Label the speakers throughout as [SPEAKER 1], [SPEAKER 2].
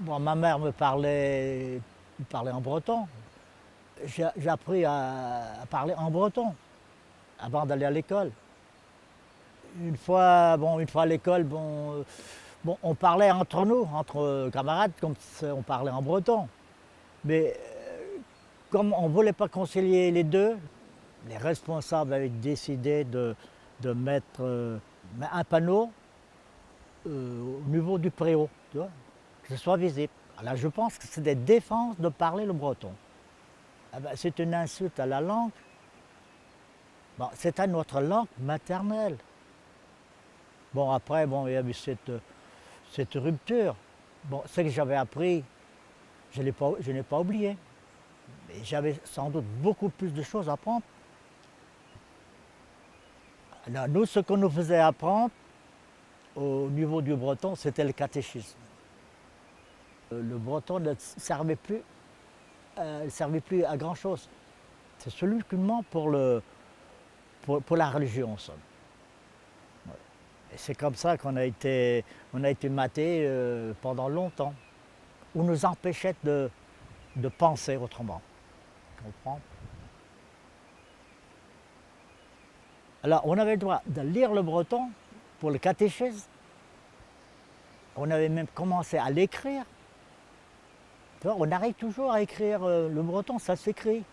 [SPEAKER 1] Bon, ma mère me parlait en breton. J'ai appris à parler en breton avant d'aller à l'école. Une fois à l'école, on parlait entre nous, entre camarades, comme on parlait en breton. Mais comme on ne voulait pas concilier les deux, les responsables avaient décidé de mettre un panneau au niveau du préau, tu vois, que ce soit visible. Alors je pense que c'est des défenses de parler le breton. Ah ben, c'est une insulte à la langue. Bon, c'est à notre langue maternelle. Bon, après, il y a eu cette rupture. Bon, ce que j'avais appris, je n'ai pas oublié. Mais j'avais sans doute beaucoup plus de choses à apprendre. Alors, nous, ce qu'on nous faisait apprendre au niveau du breton, c'était le catéchisme. Le breton ne servait plus à grand-chose. C'est celui qui ment pour la religion, en somme. Et c'est comme ça on a été maté pendant longtemps. On nous empêchait de penser autrement. Tu comprends? Alors, on avait le droit de lire le breton pour le catéchisme. On avait même commencé à l'écrire. Tu vois, on arrive toujours à écrire le breton, ça s'écrit.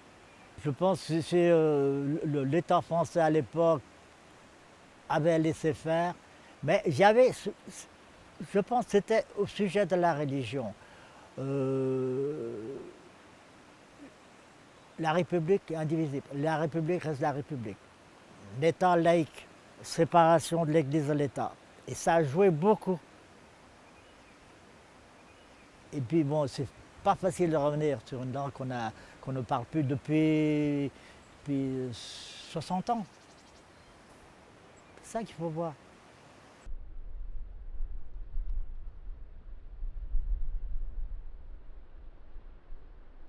[SPEAKER 1] Je pense que l'État français à l'époque avait laissé faire. Mais je pense que c'était au sujet de la religion. Euh, la République est indivisible. La République reste la République. L'État laïque, séparation de l'Église de l'État. Et ça a joué beaucoup. Et puis bon, c'est pas facile de revenir sur une langue qu'on ne parle plus depuis 60 ans. C'est ça qu'il faut voir.